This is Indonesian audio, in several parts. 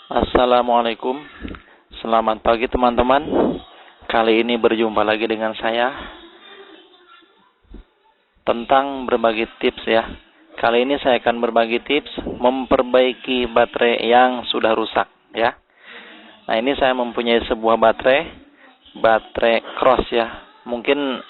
Assalamualaikum. Selamat pagi teman-teman. Kali ini berjumpa lagi dengan saya tentang berbagi tips ya. Kali ini saya akan berbagi tips memperbaiki baterai yang sudah rusak ya. Nah, ini saya mempunyai sebuah baterai cross ya. Mungkin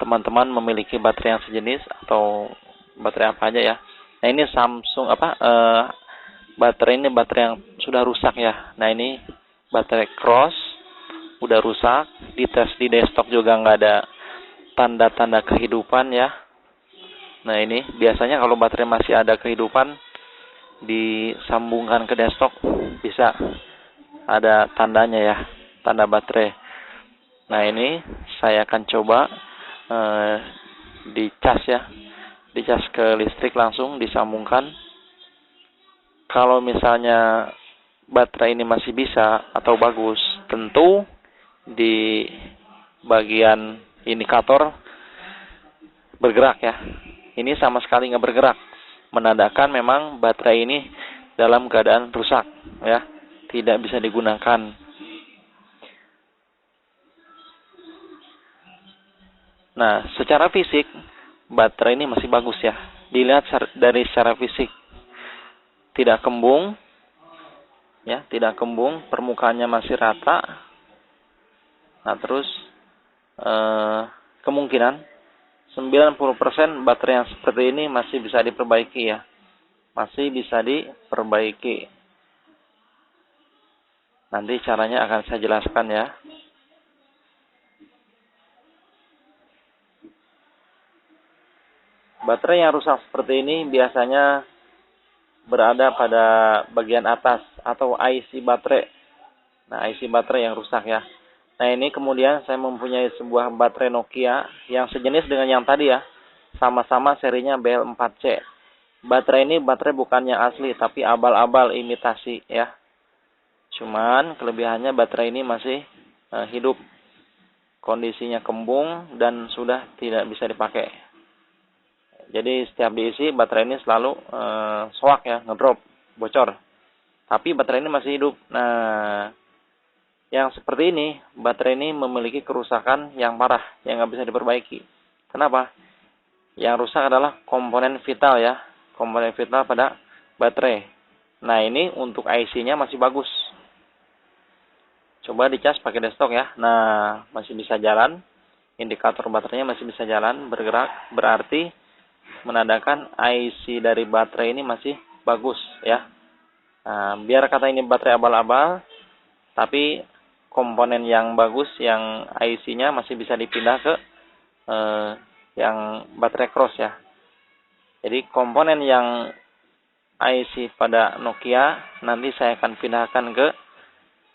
teman-teman memiliki baterai yang sejenis atau baterai apa aja ya. Nah, ini Samsung baterai ini baterai yang sudah rusak ya. Nah, ini baterai cross udah rusak, dites di desktop juga nggak ada tanda-tanda kehidupan ya. Nah, ini biasanya kalau baterai masih ada kehidupan disambungkan ke desktop bisa ada tandanya ya, tanda baterai. Nah, ini saya akan coba dicas ya, dicas ke listrik langsung disambungkan. Kalau misalnya baterai ini masih bisa atau bagus, tentu di bagian indikator bergerak ya. Ini sama sekali nggak bergerak, menandakan memang baterai ini dalam keadaan rusak ya, tidak bisa digunakan. Nah, secara fisik baterai ini masih bagus ya. Dilihat dari secara fisik, tidak kembung ya, tidak kembung, permukaannya masih rata. Nah, terus kemungkinan 90% baterai yang seperti ini masih bisa diperbaiki ya. Masih bisa diperbaiki. Nanti caranya akan saya jelaskan ya. Baterai yang rusak seperti ini biasanya berada pada bagian atas atau IC baterai. Nah, IC baterai yang rusak ya. Nah, ini kemudian saya mempunyai sebuah baterai Nokia yang sejenis dengan yang tadi ya. Sama-sama serinya BL4C. Baterai ini baterai bukan yang asli, tapi abal-abal imitasi ya. Cuman kelebihannya baterai ini masih hidup. Kondisinya kembung dan sudah tidak bisa dipakai. Jadi setiap diisi baterai ini selalu soak ya, ngedrop, bocor. Tapi baterai ini masih hidup. Nah, yang seperti ini, baterai ini memiliki kerusakan yang parah, yang nggak bisa diperbaiki. Kenapa? Yang rusak adalah komponen vital ya, komponen vital pada baterai. Nah, ini untuk IC-nya masih bagus. Coba dicas pakai desktop ya. Nah, masih bisa jalan. Indikator baterainya masih bisa jalan, bergerak. Berarti menandakan IC dari baterai ini masih bagus ya. Nah, biar kata ini baterai abal-abal, tapi komponen yang bagus, yang IC-nya masih bisa dipindah ke yang baterai cross ya. Jadi komponen yang IC pada Nokia nanti saya akan pindahkan ke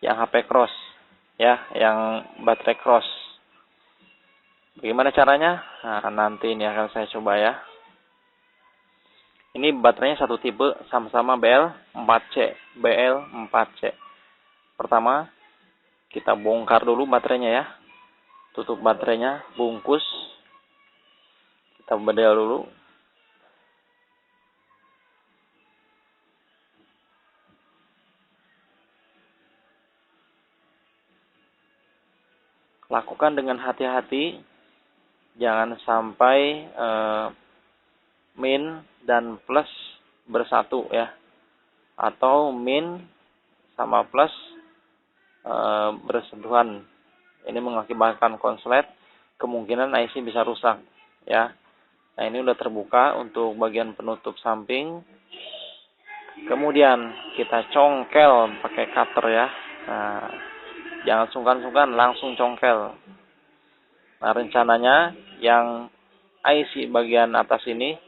yang HP cross ya, yang baterai cross. Bagaimana caranya? Nah, nanti ini akan saya coba ya. Ini baterainya satu tipe, sama-sama BL4C. Pertama, kita bongkar dulu baterainya ya. Tutup baterainya, bungkus. Kita bedel dulu. Lakukan dengan hati-hati. Jangan sampai min dan plus bersatu ya, atau min sama plus bersentuhan. Ini mengakibatkan konslet, kemungkinan IC bisa rusak ya. Nah, ini udah terbuka untuk bagian penutup samping. Kemudian kita congkel pakai cutter ya. Nah, jangan sungkan-sungkan, langsung congkel. Nah, rencananya yang IC bagian atas ini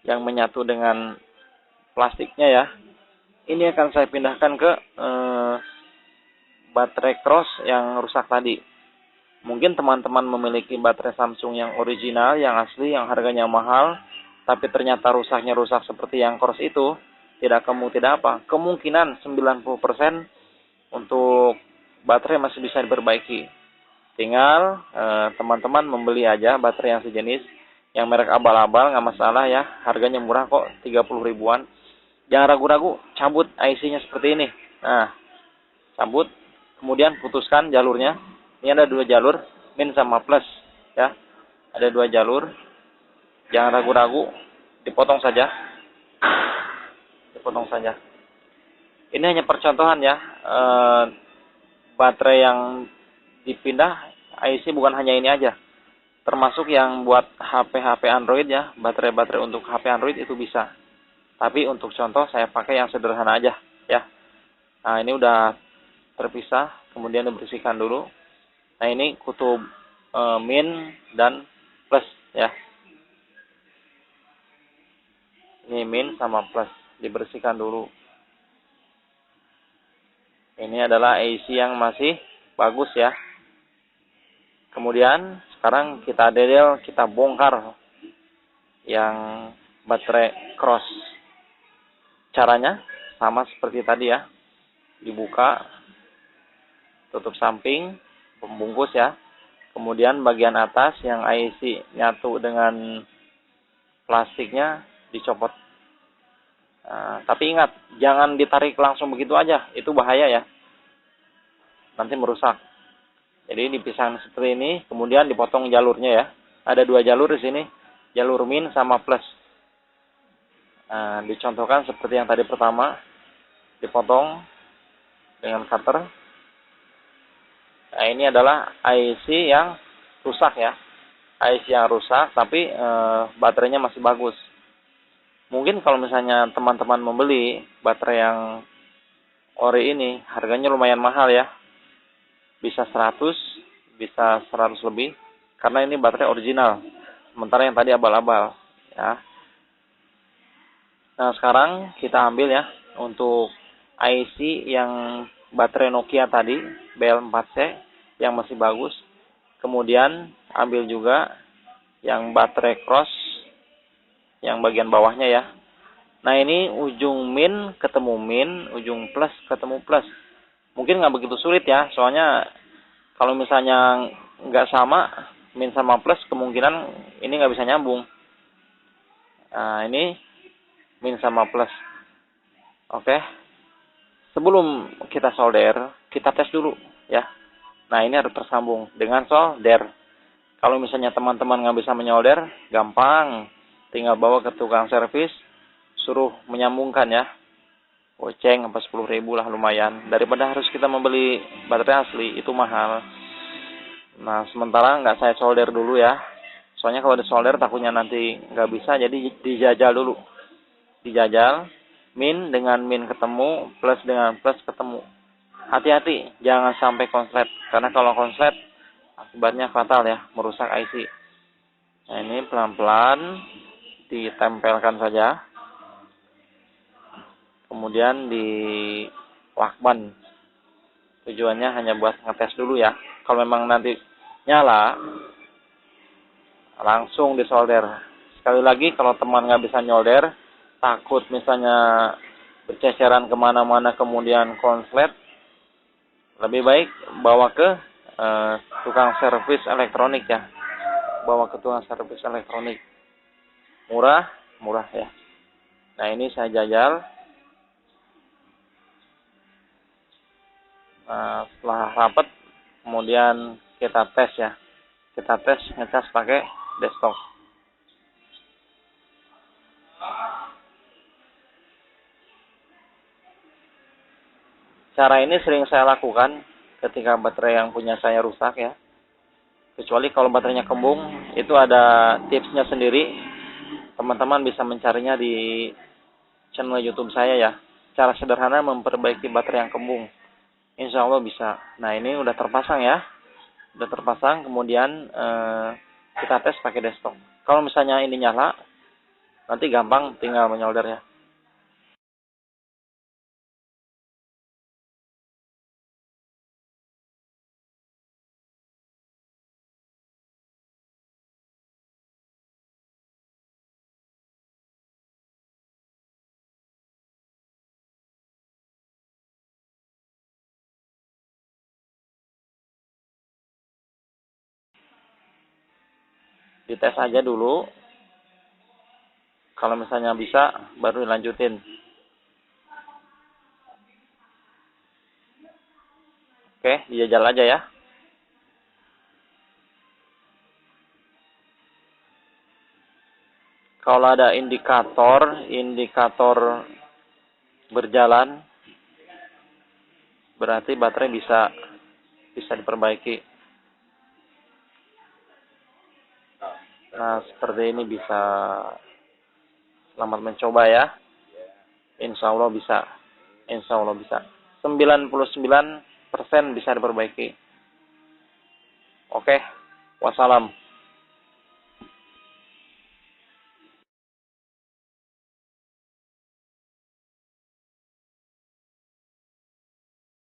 yang menyatu dengan plastiknya ya, ini akan saya pindahkan ke baterai cross yang rusak tadi. Mungkin teman-teman memiliki baterai Samsung yang original, yang asli, yang harganya mahal, tapi ternyata rusak seperti yang cross itu, tidak apa. Kemungkinan 90% untuk baterai masih bisa diperbaiki. Tinggal teman-teman membeli aja baterai yang sejenis, yang merek abal-abal, nggak masalah ya, harganya murah kok, 30 ribuan. Jangan ragu-ragu, cabut IC-nya seperti ini. Nah, cabut, kemudian putuskan jalurnya. Ini ada 2 jalur, min sama plus, ya. Ada 2 jalur. Jangan ragu-ragu, dipotong saja. Dipotong saja. Ini hanya percontohan ya. Baterai yang dipindah IC bukan hanya ini aja. Termasuk yang buat HP-HP Android ya, baterai-baterai untuk HP Android itu bisa. Tapi untuk contoh saya pakai yang sederhana aja ya. Nah, ini udah terpisah, kemudian dibersihkan dulu. Nah, ini kutub min dan plus ya. Ini min sama plus, dibersihkan dulu. Ini adalah IC yang masih bagus ya. Kemudian sekarang kita dedel, kita bongkar yang baterai cross. Caranya sama seperti tadi ya. Dibuka, tutup samping, pembungkus ya. Kemudian bagian atas yang IC nyatu dengan plastiknya dicopot. Nah, tapi ingat, jangan ditarik langsung begitu aja, itu bahaya ya. Nanti merusak. Jadi dipisahkan seperti ini, kemudian dipotong jalurnya ya. Ada 2 jalur di sini, jalur min sama plus. Nah, dicontohkan seperti yang tadi pertama, dipotong dengan cutter. Nah, ini adalah IC yang rusak ya. IC yang rusak, tapi baterainya masih bagus. Mungkin kalau misalnya teman-teman membeli baterai yang ori ini, harganya lumayan mahal ya. Bisa 100, bisa 100 lebih. Karena ini baterai original. Sementara yang tadi abal-abal. Ya. Nah, sekarang kita ambil ya. Untuk IC yang baterai Nokia tadi, BL4C, yang masih bagus. Kemudian ambil juga yang baterai cross, yang bagian bawahnya ya. Nah, ini ujung min ketemu min, ujung plus ketemu plus. Mungkin nggak begitu sulit ya, soalnya kalau misalnya nggak sama, min sama plus, kemungkinan ini nggak bisa nyambung. Nah, ini min sama plus. Oke. Sebelum kita solder, kita tes dulu ya. Nah, ini harus tersambung dengan solder. Kalau misalnya teman-teman nggak bisa menyolder, gampang. Tinggal bawa ke tukang servis, suruh menyambungkan ya. Goceng sampai 10.000 lah, lumayan. Daripada harus kita membeli baterai asli, itu mahal. Nah, sementara nggak saya solder dulu ya. Soalnya kalau disolder takutnya nanti nggak bisa, jadi dijajal dulu. Dijajal, min dengan min ketemu, plus dengan plus ketemu. Hati-hati, jangan sampai konslet. Karena kalau konslet, akibatnya fatal ya, merusak IC. Nah, ini pelan-pelan ditempelkan saja. Kemudian di lakban. Tujuannya hanya buat ngetes dulu ya. Kalau memang nanti nyala, langsung disolder. Sekali lagi, kalau teman nggak bisa nyolder, takut misalnya berceceran kemana-mana kemudian konslet, lebih baik bawa ke tukang servis elektronik ya. Bawa ke tukang servis elektronik. Murah ya. Nah, ini saya jajal. Nah, setelah rapat, kemudian kita tes ya. Kita tes ngecas pakai desktop. Cara ini sering saya lakukan ketika baterai yang punya saya rusak ya. Kecuali kalau baterainya kembung, itu ada tipsnya sendiri. Teman-teman bisa mencarinya di channel YouTube saya ya. Cara sederhana memperbaiki baterai yang kembung. Insya Allah bisa. Nah, ini udah terpasang ya. Udah terpasang, kemudian kita tes pakai desktop. Kalau misalnya ini nyala, nanti gampang tinggal menyolder ya. Dites aja dulu. Kalau misalnya bisa, baru dilanjutin. Oke, dijajal aja ya. Kalau ada indikator berjalan, berarti baterai bisa diperbaiki. Nah, seperti ini bisa. Selamat mencoba ya. Insya Allah bisa. Insya Allah bisa. 99% bisa diperbaiki. Oke. Wassalam.